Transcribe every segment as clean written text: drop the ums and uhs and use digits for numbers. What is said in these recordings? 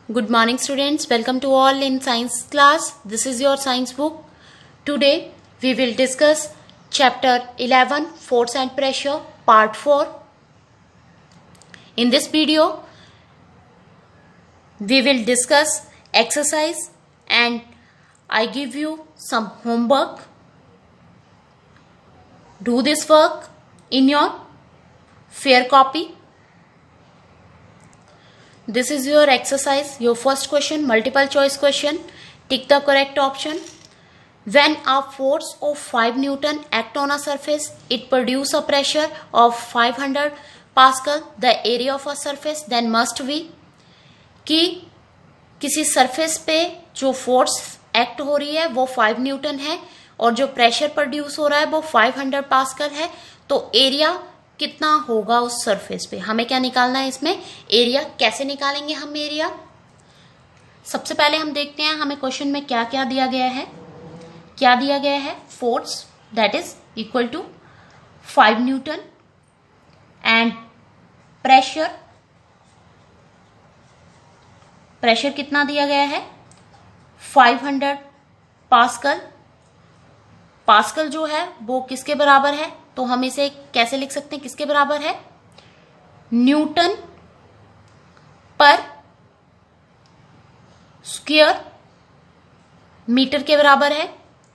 Good morning students, welcome to all in science class. This is your science book. Today we will discuss chapter 11 force and pressure part 4. In this video we will discuss exercise and I give you some homework. Do this work in your fair copy. This is your exercise, your first question, multiple choice question. Tick the correct option. When a force of 5 Newton act on a surface, it produce a pressure of 500 Pascal. The area of a surface then must be कि किसी surface पे जो force act हो रही है वो 5 Newton है और जो प्रेशर प्रोड्यूस हो रहा है वो 500 पास्कल है, तो एरिया कितना होगा उस सरफेस पे। हमें क्या निकालना है इसमें, एरिया। कैसे निकालेंगे हम एरिया? सबसे पहले हम देखते हैं हमें क्वेश्चन में क्या क्या दिया गया है। क्या दिया गया है? Force that is equal to 5 newton and pressure कितना दिया गया है? 500 पास्कल। पास्कल जो है वो किसके बराबर है, तो हम इसे कैसे लिख सकते हैं, किसके बराबर है? न्यूटन पर स्क्वायर मीटर के बराबर है,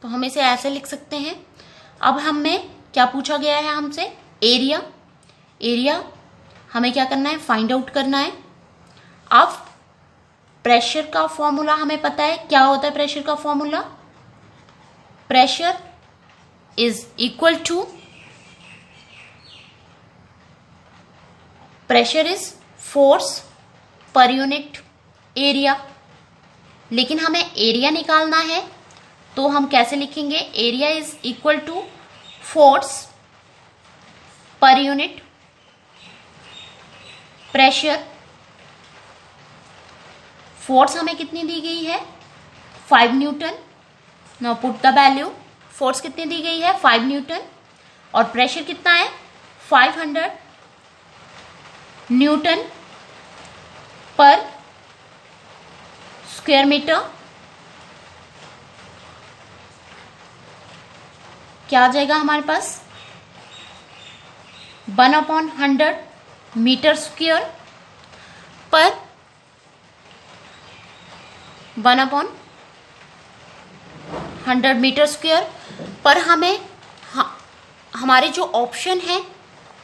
तो हम इसे ऐसे लिख सकते हैं। अब हमें क्या पूछा गया है हमसे? एरिया। एरिया हमें क्या करना है? फाइंड आउट करना है। अब प्रेशर का फॉर्मूला हमें पता है। क्या होता है प्रेशर का formula? Pressure is equal to, pressure is force पर यूनिट एरिया। लेकिन हमें एरिया निकालना है तो हम कैसे लिखेंगे? Area is equal to force पर यूनिट प्रेशर। फोर्स हमें कितनी दी गई है? 5 newton. Now put the value. Force कितनी दी गई है? 5 न्यूटन। और प्रेशर कितना है? 500 न्यूटन पर स्क्वायर मीटर। क्या आ जाएगा हमारे पास? 1/100 मीटर स्क्वायर पर 1/100 मीटर स्क्वायर पर हमें हमारे जो ऑप्शन है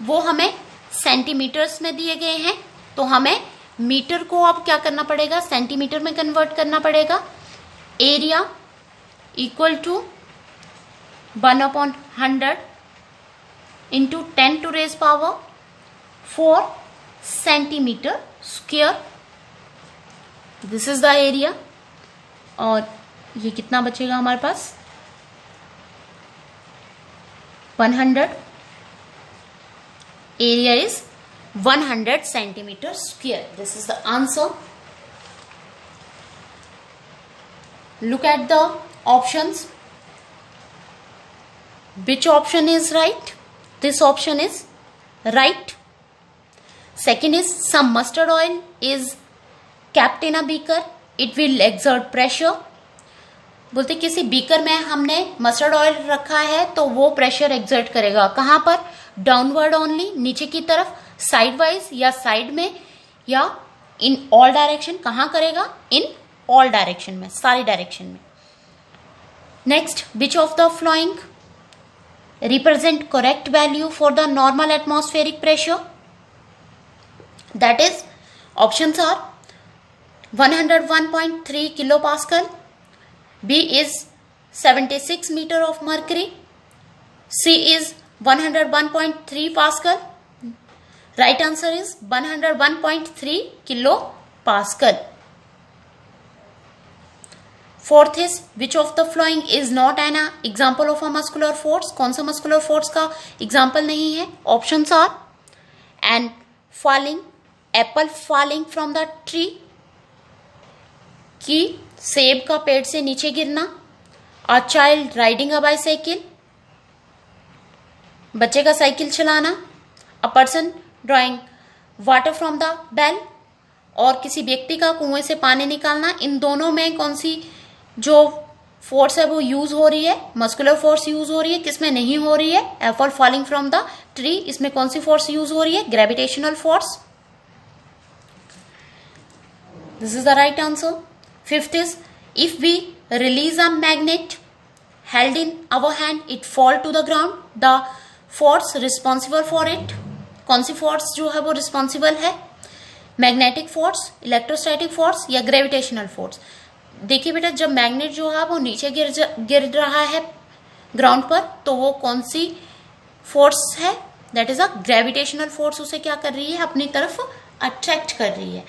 वो हमें सेंटीमीटर्स में दिए गए हैं, तो हमें मीटर को अब क्या करना पड़ेगा? सेंटीमीटर में कन्वर्ट करना पड़ेगा। Area equal to 1/100 into 10⁴ centimetre square. This is the area. और ये कितना बचेगा हमारे पास? 100। Area is 100 centimetre square. This is the answer. Look at the options. Which option is right? This option is right. Second is some mustard oil is kept in a beaker. It will exert pressure. बोलते किसी beaker में हमने mustard oil रखा है तो वो pressure exert करेगा। कहाँ पर? डाउनवर्ड ओनली, नीचे की तरफ, साइड वाइज या साइड में, या इन ऑल डायरेक्शन। कहाँ करेगा? इन ऑल डायरेक्शन में, सारी डायरेक्शन में। Next, which of the flowing represent correct value for the normal atmospheric pressure? That is, options are 101.3 kilopascal, B is 76 meter of mercury, C is 101.3 pascal. Right answer is 101.3 kilopascal. Fourth is which of the following is not an example of a muscular force? कौन सा muscular force का example नहीं है? Options are and falling, apple falling from the tree, कि सेब का पेड़ से नीचे गिरना, a child riding a bicycle, बच्चे का साइकिल चलाना, a person drawing water from the well, और किसी व्यक्ति का कुएं से पानी निकालना, इन दोनों में कौन सी जो फोर्स है वो यूज हो रही है? मस्कुलर फोर्स यूज हो रही है। किसमें नहीं हो रही है? Apple falling from the tree, इसमें कौन सी फोर्स यूज हो रही है? Gravitational force. This is the right answer. Fifth is if we release a magnet held in our hand, it fall to the ground, the force responsible for it, कौन सी force जो है वो responsible है? Magnetic force, electrostatic force या gravitational force? देखिए बेटा, जब मैग्नेट जो है वो नीचे गिर रहा है ग्राउंड पर, तो वो कौन सी फोर्स है? That is a gravitational force. उसे क्या कर रही है? अपनी तरफ अट्रैक्ट कर रही है।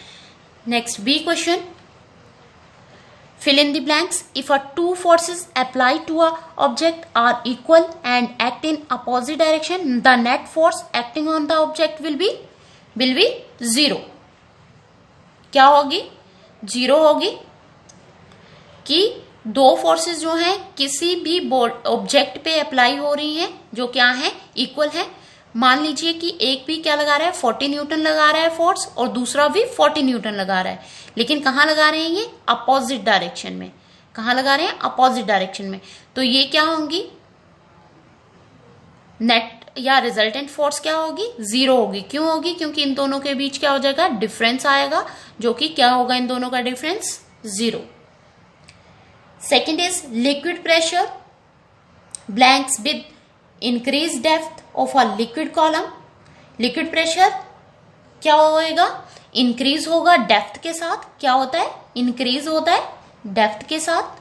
Next B question, fill in the blanks. If a two forces applied to a object are equal and act in opposite direction, the net force acting on the object will be zero. क्या होगी? Zero होगी। कि दो forces जो हैं किसी भी object पे अप्लाई हो रही हैं जो क्या है? इक्वल है। मान लीजिए कि एक भी क्या लगा रहा है? 40 न्यूटन लगा रहा है फोर्स और दूसरा भी 40 न्यूटन लगा रहा है, लेकिन कहाँ लगा रहे हैं? ये अपोजिट डायरेक्शन में। कहाँ लगा रहे हैं? अपोजिट डायरेक्शन में। तो ये क्या होंगी? नेट या रिजल्टेंट फोर्स क्या होगी? जीरो होगी। क्यों होगी? क्योंकि इन दोनों के बीच क्या हो जाएगा? डिफरेंस आएगा, जो कि क्या होगा? इन दोनों का difference zero. Second is liquid pressure blanks with increase depth of a liquid column. Liquid pressure क्या होएगा? इंक्रीज होगा डेप्थ के साथ। क्या होता है? इंक्रीज होता है डेप्थ के साथ।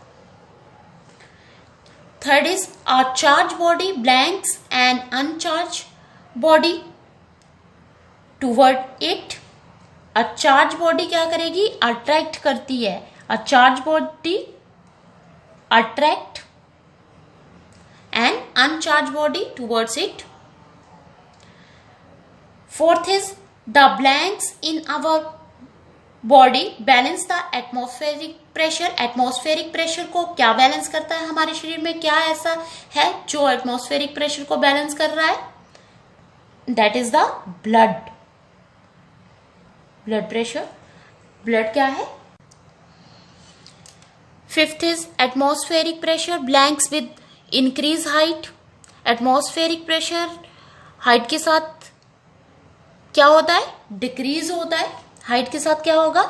Third is a charge body blanks an uncharged body toward it. A charge body क्या करेगी? अट्रैक्ट करती है। A charge body attract and uncharged body towards it. Fourth is the blanks in our body balance the atmospheric pressure. Atmospheric pressure को क्या balance करता है हमारे शरीर में? क्या ऐसा है जो atmospheric pressure को बैलेंस कर रहा है? That is the blood. Blood pressure. Blood क्या है? Fifth is atmospheric pressure blanks with increase height. Atmospheric pressure height के साथ क्या होता है? डिक्रीज होता है। हाइट के साथ क्या होगा?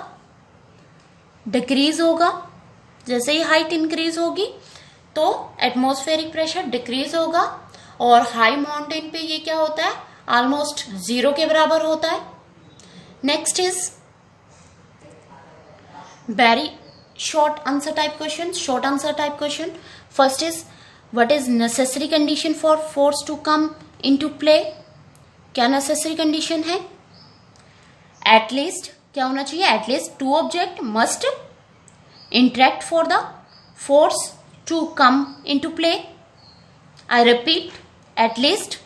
डिक्रीज होगा। जैसे ही हाइट इंक्रीज होगी तो एटमॉस्फेरिक प्रेशर डिक्रीज होगा, और हाई माउंटेन पे ये क्या होता है? ऑलमोस्ट जीरो के बराबर होता है। Next is very short answer type question. Short answer type question. First is what is necessary condition for force to come into play? क्या necessary condition है? At least क्या होना चाहिए? At least two object must interact for the force to come into play. I repeat, at least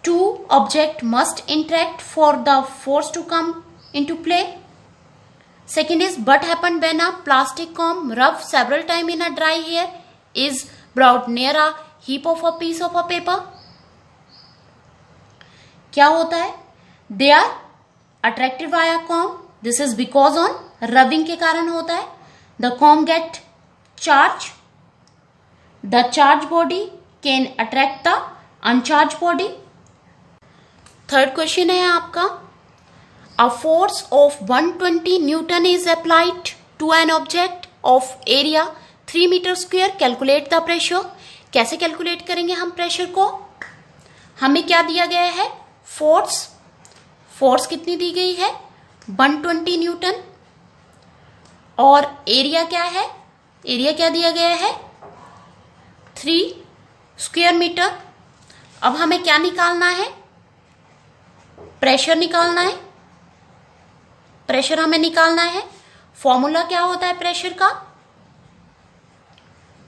two object must interact for the force to come into play. Second is what happen when a plastic comb rub several time in a dry hair is brought near a heap of a piece of a paper. क्या होता है? They are attracted by a comb. This is because on rubbing के कारण होता है। The comb get charge. The charged body can attract the uncharged body. Third question है आपका, a force of 120 Newton is applied to an object of area 3 metre square. Calculate the pressure. कैसे calculate करेंगे हम pressure को? हमें क्या दिया गया है? फोर्स। फोर्स कितनी दी गई है? 120 न्यूटन। और एरिया क्या है? एरिया क्या दिया गया है? 3 स्क्वेयर मीटर। अब हमें क्या निकालना है? प्रेशर निकालना है। प्रेशर हमें निकालना है। फॉर्मूला क्या होता है प्रेशर का?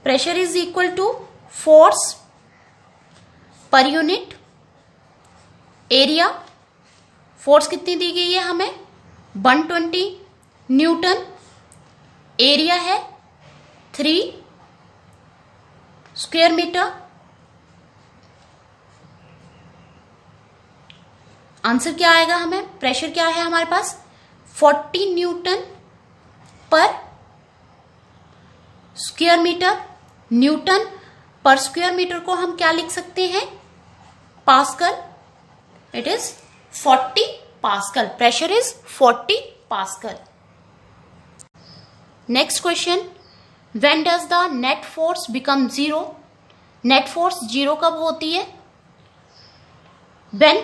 Pressure is equal to force पर यूनिट एरिया। फोर्स कितनी दी गई है हमें? 120 न्यूटन। एरिया है 3 स्क्वायर मीटर। आंसर क्या आएगा हमें? प्रेशर क्या है हमारे पास? 40 न्यूटन पर स्क्वायर मीटर। न्यूटन पर स्क्वायर मीटर को हम क्या लिख सकते हैं? Pascal. It is 40 pascal. Pressure is 40 pascal. Next question, when does the net force become zero? Net force zero कब होती है? When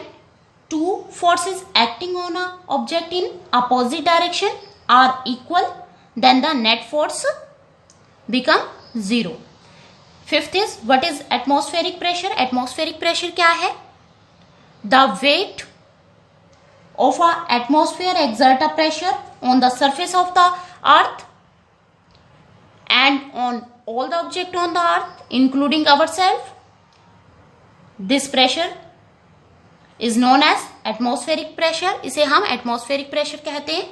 two forces acting on a object in opposite direction are equal, then the net force become zero. Fifth is, what is atmospheric pressure? Atmospheric pressure क्या है? The weight of a atmosphere exert a pressure on the surface of the earth and on all the object on the earth including ourselves. This pressure is known as atmospheric pressure. इसे हम atmospheric pressure कहते हैं.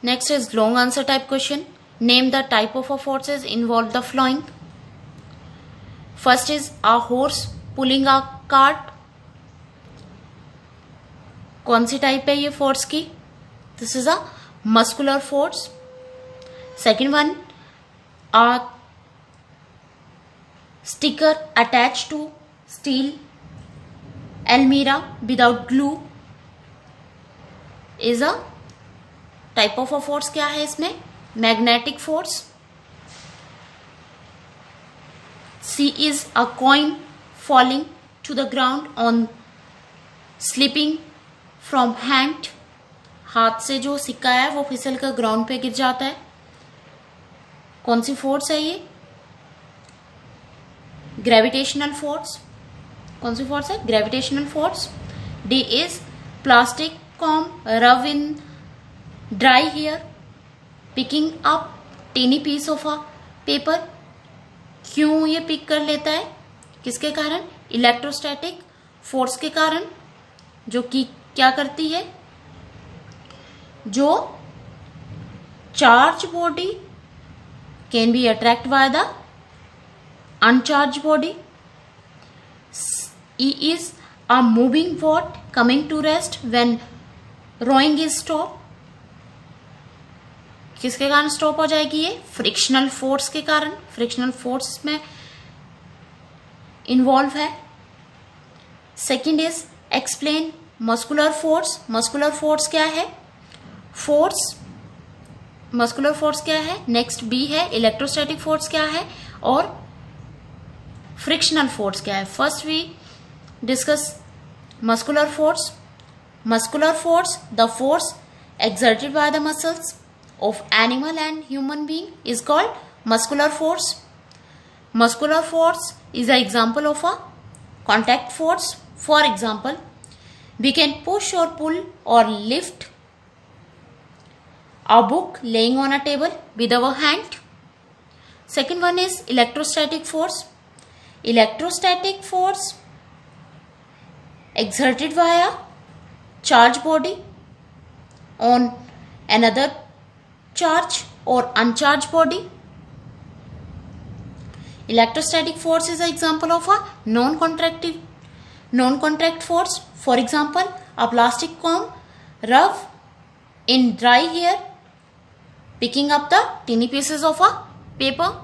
Next is long answer type question. Name the type of forces involved the following. First is a horse pulling a cart. कौन सी type है ये force की? This is a muscular force. Second one, a sticker attached to steel almirah without glue is a type of a force. क्या है इसमें? Magnetic force. C is a coin falling to the ground on slipping from hand. हाथ से जो सिक्का है वो फिसल कर ग्राउंड पे गिर जाता है. कौन सी फोर्स है ये? Gravitational force. कौन सी फोर्स है? Gravitational force. D is plastic comb rub in dry hair picking up teeny piece of a paper. क्यों ये पिक कर लेता है? किसके कारण? इलेक्ट्रोस्टैटिक फोर्स के कारण, जो कि क्या करती है? जो charge body can be attract by the uncharged body. E is a moving boat coming to rest when rowing is stopped. किसके कारण स्टॉप हो जाएगी ये? फ्रिक्शनल फोर्स के कारण. फ्रिक्शनल फोर्स में इन्वॉल्व है. Second is explain muscular force. Muscular force क्या है? फोर्स, मस्कुलर फोर्स क्या है? नेक्स्ट बी है इलेक्ट्रोस्टैटिक फोर्स क्या है, और फ्रिक्शनल फोर्स क्या है. First we discuss muscular force. Muscular force, the force exerted by the muscles of animal and human being is called muscular force. Muscular force is an example of a contact force. For example, we can push or pull or lift a book laying on a table with our hand. Second one is electrostatic force. Electrostatic force exerted by a charged body on another charge or uncharged body. Electrostatic force is an example of a non-contact force. For example, a plastic comb rub in dry hair picking up the teeny pieces of a paper.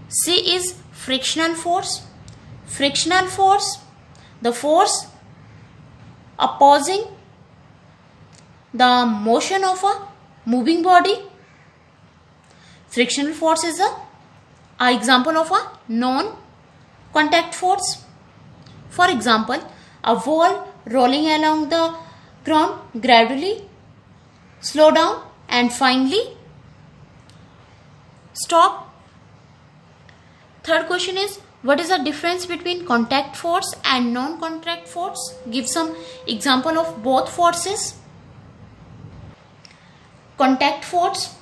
C is frictional force. Frictional force, the force opposing the motion of a moving body. Frictional force is a example of a non-contact force. For example, a ball rolling along the ground gradually slow down and finally stop. Third question is, what is the difference between contact force and non-contact force? Give some example of both forces. Contact force.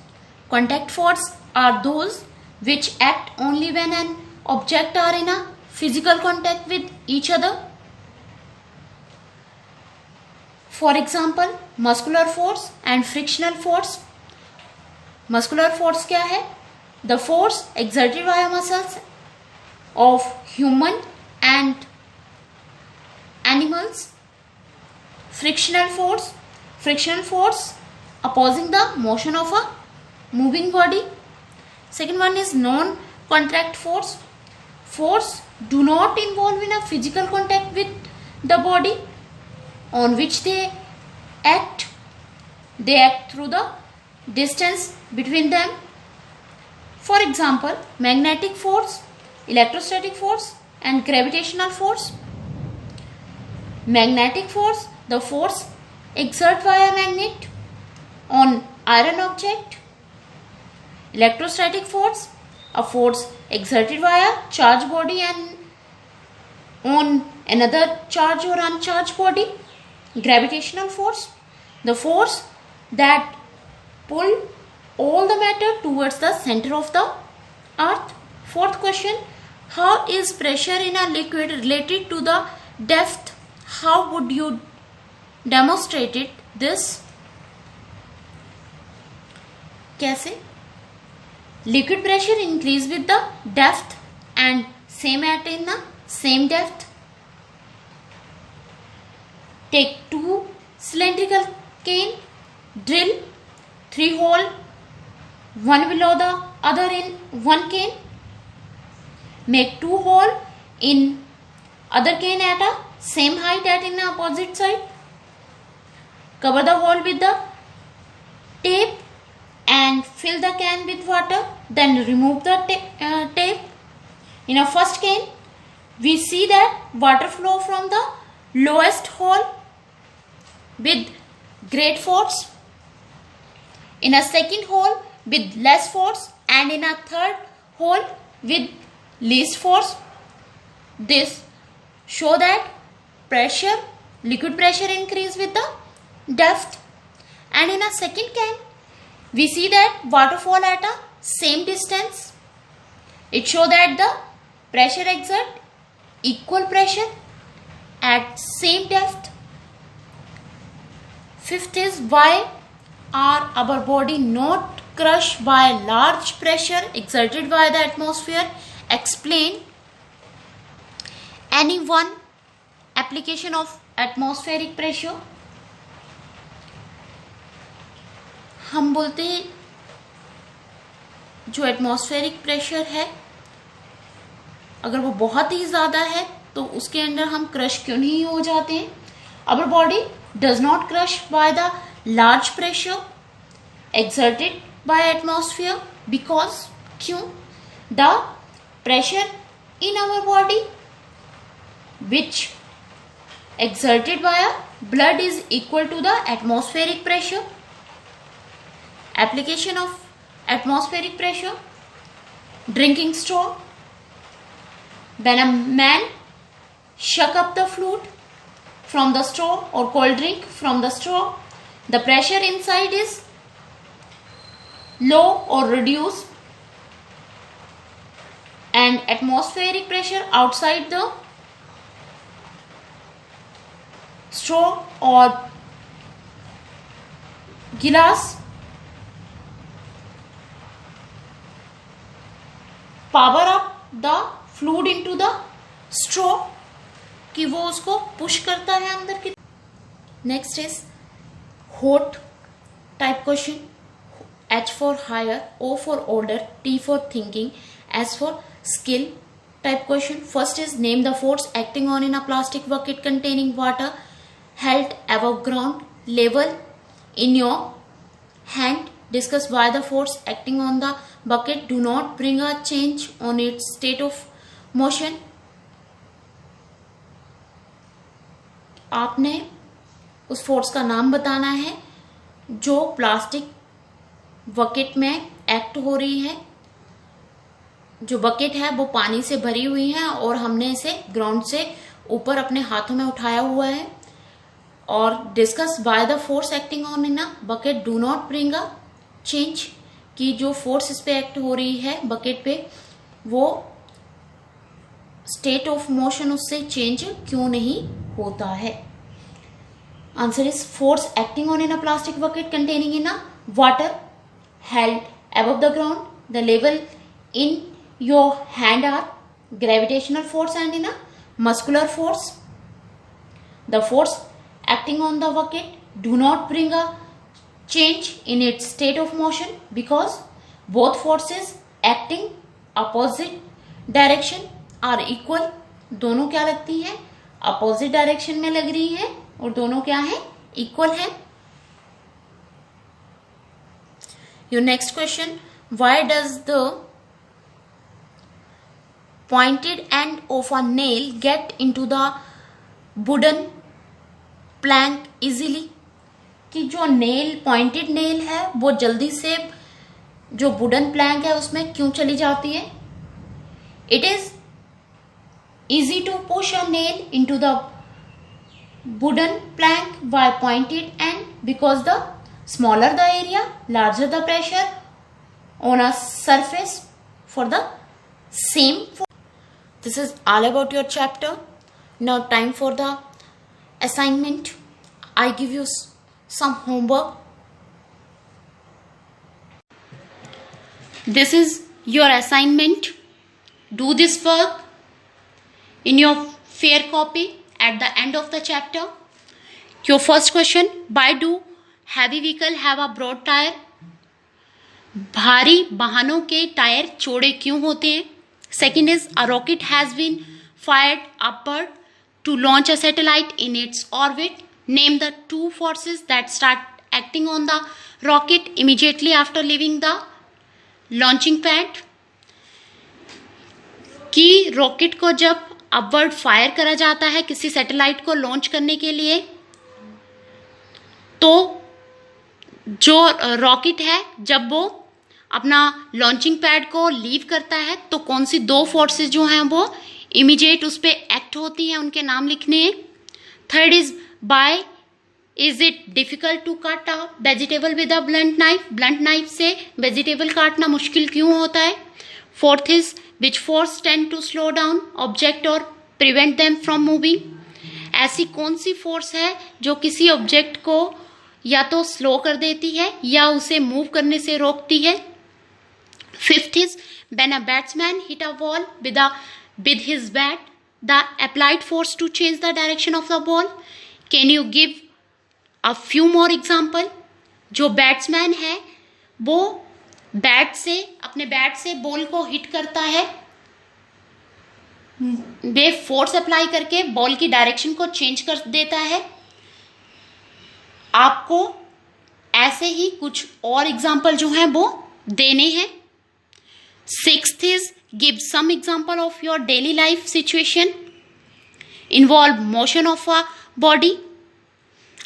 Contact force are those which act only when an object are in a physical contact with each other. For example, muscular force and frictional force. Muscular force क्या है? The force exerted by muscles of human and animals. Frictional force opposing the motion of a moving body. Second one is non-contact force. Force do not involve in a physical contact with the body on which they act. They act through the distance between them. For example, magnetic force, electrostatic force and gravitational force. Magnetic force, the force exerted by a magnet on iron object. Electrostatic force, a force exerted by a charged body and on another charged or uncharged body. Gravitational force, the force that pull all the matter towards the center of the earth. Fourth question, how is pressure in a liquid related to the depth? How would you demonstrate it this? कैसे? Liquid pressure increase with the depth and same at in the same depth. Take two cylindrical cane, drill 3 holes, one below the other in one cane. Make 2 holes in other cane at a same height at in the opposite side. Cover the hole with the tape and fill the can with water. Then remove the tape. In a first cane, we see that water flow from the lowest hole with great force. In a second hole with less force and in a third hole with least force. This show that pressure, liquid pressure increase with the depth. And in a second can, we see that water fall at a same distance. It show that the pressure exert equal pressure at same depth. Fifth is, why are our body not crushed by large pressure exerted by the atmosphere? Explain any one application of atmospheric pressure. हम बोलते हैं जो atmospheric pressure है अगर वो बहुत ही ज़्यादा है तो उसके अंदर हम क्रश क्यों नहीं हो जाते हैं? Our body does not crush by the large pressure exerted by atmosphere because क्यों? The pressure in our body which exerted by a blood is equal to the atmospheric pressure. Application of atmospheric pressure. Drinking straw. When a man suck up the fluid from the straw or cold drink from the straw, the pressure inside is low or reduced and atmospheric pressure outside the straw or glass power up the fluid into the straw कि वो उसको push करता है अंदर की. Next is hot type question. H for higher, O for older, T for thinking, S for skill type question. First is, name the force acting on in a plastic bucket containing water held above ground level in your hand. Discuss why the force acting on the bucket do not bring a change on its state of motion. आपने उस force का नाम बताना है जो plastic bucket में act हो रही है. जो बकेट है वो पानी से भरी हुई है और हमने इसे ग्राउंड से ऊपर अपने हाथों में उठाया हुआ है. और discuss by the force acting on in a bucket do not bring a change कि जो फोर्स इस पे एक्ट हो रही है बकेट पे वो स्टेट ऑफ मोशन उससे चेंज क्यों नहीं होता है. Answer is, force acting on in a plastic bucket containing in a water held above the ground, the level in your hand are gravitational force and in a muscular force. The force acting on the bucket do not bring a change in its state of motion because both forces acting opposite direction are equal. दोनों क्या लगती हैं? Opposite direction में लग रही है और दोनों क्या है? इक्वल है. Your next question, why does the pointed end of a nail get into the wooden plank easily? कि जो नेल पॉइंटेड नेल है वो जल्दी से जो वुडन प्लैंक है उसमें क्यों चली जाती है? It is easy to push a nail into the wooden plank by pointed end because the smaller the area larger the pressure on a surface for the same. This is all about your chapter. Now time for the assignment. I give you some homework. This is your assignment. Do this work in your fair copy at the end of the chapter. Your first question, why do heavy vehicle have a broad tire? भारी वाहनों के tyre चौड़े क्यों होते हैं? Second is, a rocket has been fired upward to launch a satellite in its orbit. Name the two forces that start acting on the rocket immediately after leaving the launching pad. कि rocket को जब upward fire करा जाता है किसी satellite को launch करने के लिए, तो जो रॉकेट है जब वो अपना लॉन्चिंग पैड को लीव करता है तो कौन सी दो फोर्सेस जो हैं वो इमीडिएट उस पर एक्ट होती हैं, उनके नाम लिखने हैं. Third is, by is it difficult to cut a vegetable with a blunt knife? Blunt knife से वेजिटेबल काटना मुश्किल क्यों होता है? Fourth is, which force tend to slow down object और प्रिवेंट देम फ्रॉम मूविंग? ऐसी कौन सी फोर्स है जो किसी ऑब्जेक्ट को या तो स्लो कर देती है या उसे मूव करने से रोकती है? Fifth is, when a batsman hit a ball with his bat, the applied force to change the direction of the ball. Can you give a few more example? जो बैट्समैन है वो अपने बैट से ball को hit करता है, वे force apply करके ball की डायरेक्शन को चेंज कर देता है. आपको ऐसे ही कुछ और एग्जाम्पल जो हैं वो देने हैं. Sixth is, give some example of your daily life situation involve motion of a body.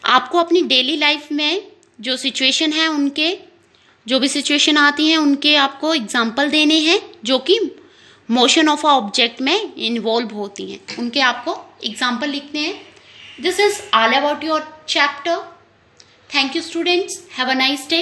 आपको अपनी डेली लाइफ में जो सिचुएशन है उनके जो भी सिचुएशन आती हैं उनके आपको एग्जाम्पल देने हैं जो कि मोशन ऑफ अ ऑब्जेक्ट में इन्वॉल्व होती हैं, उनके आपको एग्जाम्पल लिखने हैं. This is all about your chapter. Thank you students. Have a nice day.